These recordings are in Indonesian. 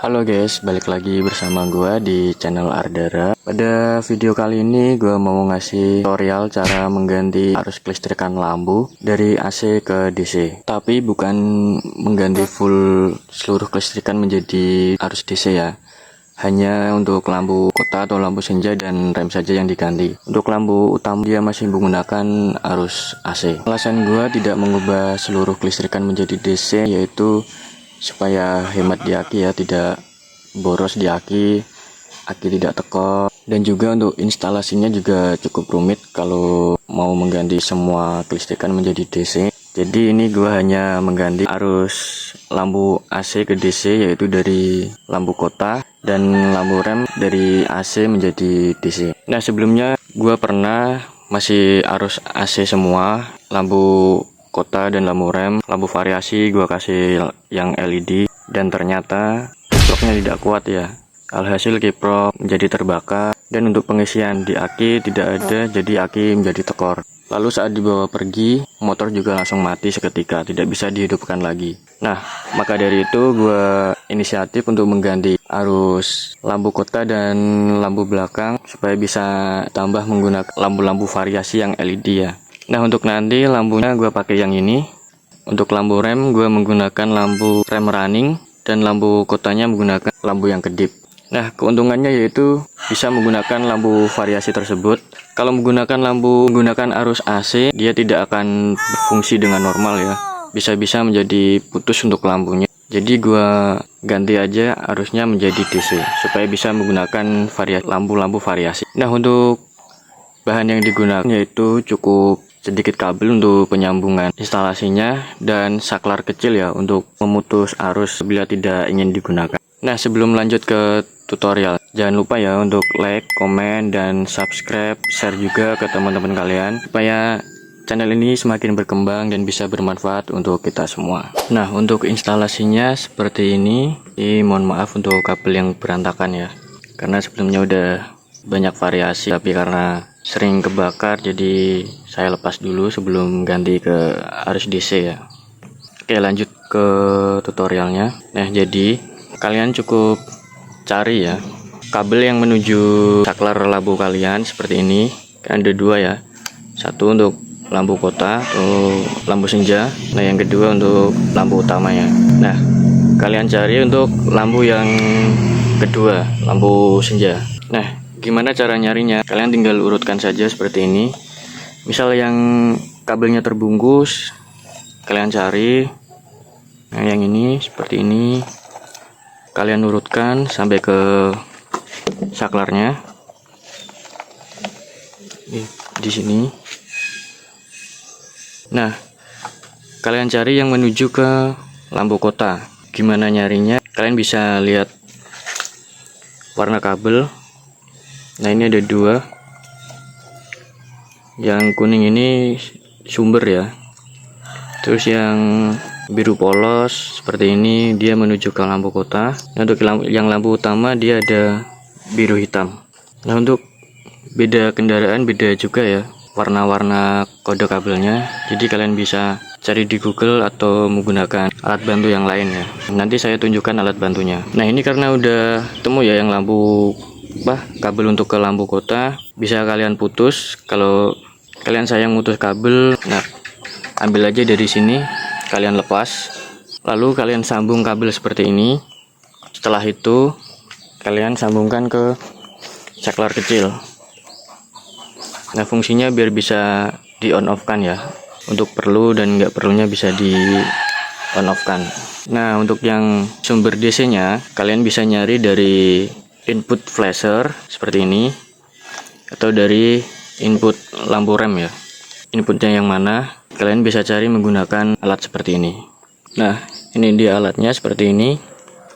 Halo guys, balik lagi bersama gua di channel Ardara. Pada video kali ini gua mau ngasih tutorial cara mengganti arus kelistrikan lampu dari AC ke DC. Tapi bukan mengganti full seluruh kelistrikan menjadi arus DC ya. Hanya untuk lampu kota atau lampu senja dan rem saja yang diganti. Untuk lampu utama dia masih menggunakan arus AC. Alasan gua tidak mengubah seluruh kelistrikan menjadi DC yaitu supaya hemat di aki ya, tidak boros di aki tidak tekor, dan juga untuk instalasinya juga cukup rumit kalau mau mengganti semua kelistrikan menjadi DC. Jadi ini gua hanya mengganti arus lampu AC ke DC, yaitu dari lampu kota, dan lampu rem dari AC menjadi DC. Nah, sebelumnya gua pernah masih arus AC semua, lampu kota dan lampu rem, lampu variasi gua kasih yang LED, dan ternyata kiproknya tidak kuat ya. Alhasil kiprok menjadi terbakar, dan untuk pengisian di aki tidak ada, jadi aki menjadi tekor. Lalu saat dibawa pergi, motor juga langsung mati seketika, tidak bisa dihidupkan lagi. Nah, maka dari itu gua inisiatif untuk mengganti arus lampu kota dan lampu belakang supaya bisa tambah menggunakan lampu-lampu variasi yang LED ya. Nah, untuk nanti lampunya gue pakai yang ini. Untuk lampu rem gue menggunakan lampu rem running, dan lampu kotanya menggunakan lampu yang kedip. Nah, keuntungannya yaitu bisa menggunakan lampu variasi tersebut. Kalau menggunakan arus AC, dia tidak akan berfungsi dengan normal ya. Bisa-bisa menjadi putus untuk lampunya. Jadi gue ganti aja arusnya menjadi DC supaya bisa menggunakan lampu-lampu variasi. Nah, untuk bahan yang digunakan yaitu cukup sedikit kabel untuk penyambungan instalasinya, dan saklar kecil ya untuk memutus arus bila tidak ingin digunakan. Nah, sebelum lanjut ke tutorial, jangan lupa ya untuk like, komen, dan subscribe, share juga ke teman-teman kalian supaya channel ini semakin berkembang dan bisa bermanfaat untuk kita semua. Nah, untuk instalasinya seperti ini. Mohon maaf untuk kabel yang berantakan ya, karena sebelumnya udah banyak variasi, tapi karena sering kebakar jadi saya lepas dulu sebelum ganti ke arus DC ya. Oke, lanjut ke tutorialnya. Nah, jadi kalian cukup cari ya kabel yang menuju saklar lampu kalian seperti ini. Kan ada dua ya, satu untuk lampu kota atau lampu senja, nah yang kedua untuk lampu utamanya. Nah, kalian cari untuk lampu yang kedua, lampu senja. Nah, gimana cara nyarinya? Kalian tinggal urutkan saja seperti ini. Misal yang kabelnya terbungkus, kalian cari. Nah, yang ini seperti ini. Kalian urutkan sampai ke saklarnya. Di sini. Nah, kalian cari yang menuju ke lampu kota. Gimana nyarinya? Kalian bisa lihat warna kabel. Nah, ini ada dua. Yang kuning ini sumber ya. Terus yang biru polos seperti ini dia menuju ke lampu kota. Nah, untuk yang lampu utama dia ada biru hitam. Nah, untuk beda kendaraan beda juga ya warna-warna kode kabelnya. Jadi kalian bisa cari di Google atau menggunakan alat bantu yang lain ya. Nanti saya tunjukkan alat bantunya. Nah, ini karena udah temu ya yang lampu kabel untuk ke lampu kota, bisa kalian putus. Kalau kalian sayang putus kabel, nah ambil aja dari sini, kalian lepas, lalu kalian sambung kabel seperti ini. Setelah itu kalian sambungkan ke saklar kecil. Nah, fungsinya biar bisa di on off kan ya, untuk perlu dan nggak perlunya bisa di on off kan. Nah, untuk yang sumber DC nya kalian bisa nyari dari input flasher seperti ini, atau dari input lampu rem ya. Inputnya yang mana kalian bisa cari menggunakan alat seperti ini. Nah, ini dia alatnya seperti ini,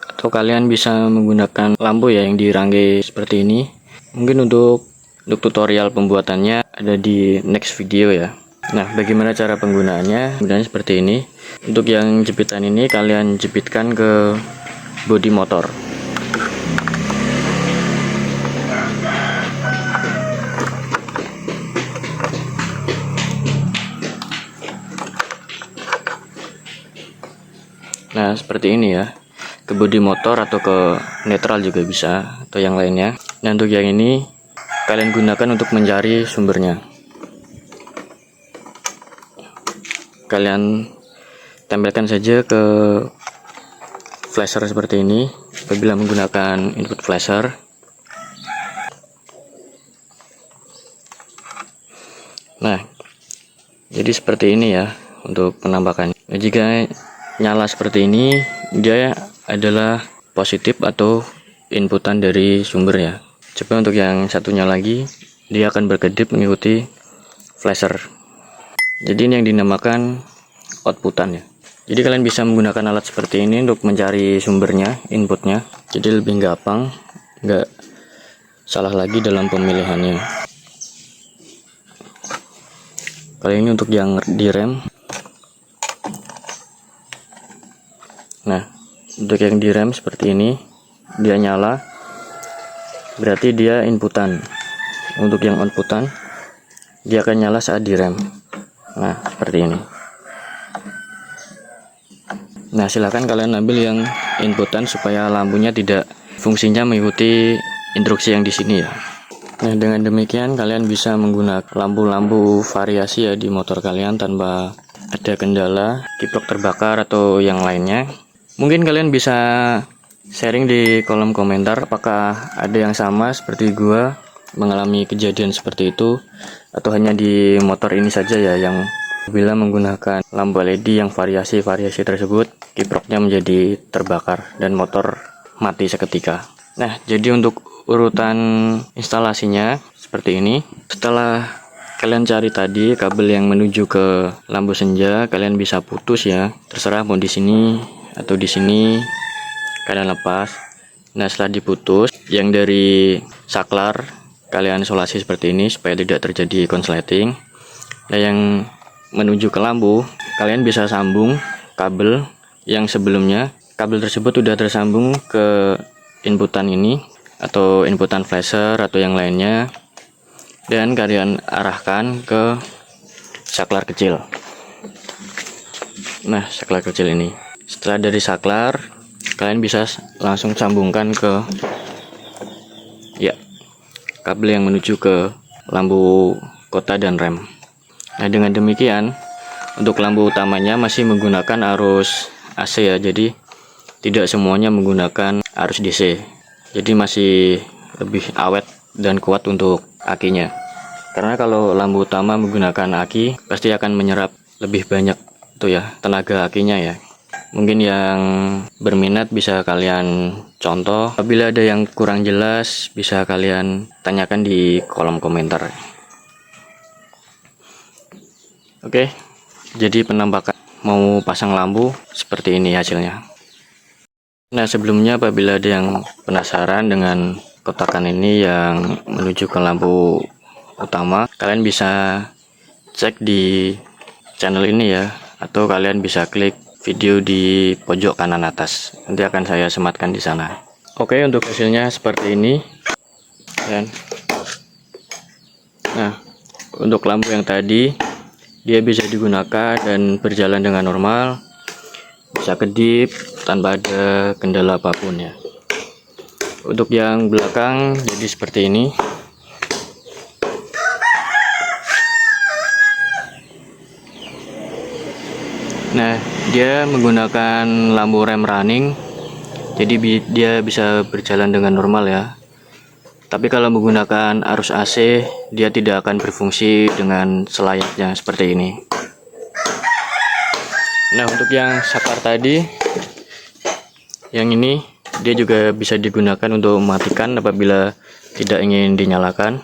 atau kalian bisa menggunakan lampu ya yang dirangkai seperti ini. Mungkin untuk tutorial pembuatannya ada di next video ya. Nah, bagaimana cara penggunaannya? Kemudian seperti ini. Untuk yang jepitan ini kalian jepitkan ke bodi motor. Nah, seperti ini ya. ke bodi motor atau ke netral juga bisa, atau yang lainnya. Nah, untuk yang ini kalian gunakan untuk mencari sumbernya. Kalian tempelkan saja ke flasher seperti ini apabila menggunakan input flasher. Nah, jadi seperti ini ya untuk penampakannya. Nah, jika nyala seperti ini, dia adalah positif atau inputan dari sumber ya. Coba untuk yang satunya lagi, dia akan berkedip mengikuti flasher. Jadi ini yang dinamakan outputan ya. Jadi kalian bisa menggunakan alat seperti ini untuk mencari sumbernya, inputnya. Jadi lebih gampang, nggak salah lagi dalam pemilihannya. Kali ini untuk yang di rem. Nah, untuk yang di rem seperti ini, dia nyala, berarti dia inputan. Untuk yang outputan, dia akan nyala saat di rem. Nah, seperti ini. Nah, silakan kalian ambil yang inputan supaya lampunya tidak fungsinya mengikuti instruksi yang di sini ya. Nah, dengan demikian kalian bisa menggunakan lampu-lampu variasi ya di motor kalian tanpa ada kendala, kiprok terbakar atau yang lainnya. Mungkin kalian bisa sharing di kolom komentar apakah ada yang sama seperti gua mengalami kejadian seperti itu, atau hanya di motor ini saja ya yang bila menggunakan lampu LED yang variasi-variasi tersebut kiproknya menjadi terbakar dan motor mati seketika. Nah, jadi untuk urutan instalasinya seperti ini. Setelah kalian cari tadi kabel yang menuju ke lampu senja, kalian bisa putus ya, terserah mau di sini atau di sini, kalian lepas. Nah, setelah diputus, yang dari saklar kalian isolasi seperti ini supaya tidak terjadi konsleting. Nah, yang menuju ke lampu, kalian bisa sambung kabel yang sebelumnya. Kabel tersebut sudah tersambung ke inputan ini atau inputan flasher atau yang lainnya, dan kalian arahkan ke saklar kecil. Nah, saklar kecil ini. Setelah dari saklar, kalian bisa langsung sambungkan ke ya kabel yang menuju ke lampu kota dan rem. Nah, dengan demikian untuk lampu utamanya masih menggunakan arus AC ya, jadi tidak semuanya menggunakan arus DC. Jadi masih lebih awet dan kuat untuk akinya. Karena kalau lampu utama menggunakan aki, pasti akan menyerap lebih banyak tuh ya tenaga akinya ya. Mungkin yang berminat bisa kalian contoh. Apabila ada yang kurang jelas, bisa kalian tanyakan di kolom komentar. Oke, jadi penampakan mau pasang lampu seperti ini hasilnya. Nah, sebelumnya apabila ada yang penasaran dengan kotakan ini yang menuju ke lampu utama, kalian bisa cek di channel ini ya, atau kalian bisa klik video di pojok kanan atas. Nanti akan saya sematkan di sana. Oke, untuk hasilnya seperti ini. Dan nah, untuk lampu yang tadi dia bisa digunakan dan berjalan dengan normal, bisa kedip tanpa ada kendala apapun ya. Untuk yang belakang jadi seperti ini. Nah, dia menggunakan lampu rem running, jadi dia bisa berjalan dengan normal ya. Tapi kalau menggunakan arus AC, dia tidak akan berfungsi dengan selayaknya seperti ini. Nah, untuk yang saklar tadi, yang ini dia juga bisa digunakan untuk mematikan apabila tidak ingin dinyalakan.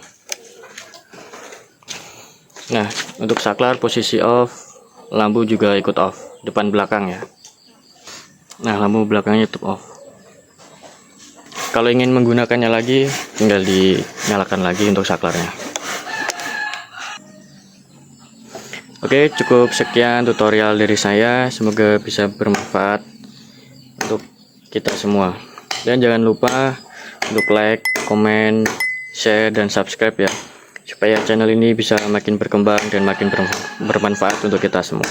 Nah, untuk saklar posisi off, lampu juga ikut off, depan belakang ya. Nah, lampu belakangnya tutup off. Kalau ingin menggunakannya lagi, tinggal dinyalakan lagi untuk saklarnya. Oke, cukup sekian tutorial dari saya. Semoga bisa bermanfaat untuk kita semua. Dan jangan lupa untuk like, komen, share, dan subscribe ya, supaya channel ini bisa makin berkembang dan makin bermanfaat untuk kita semua.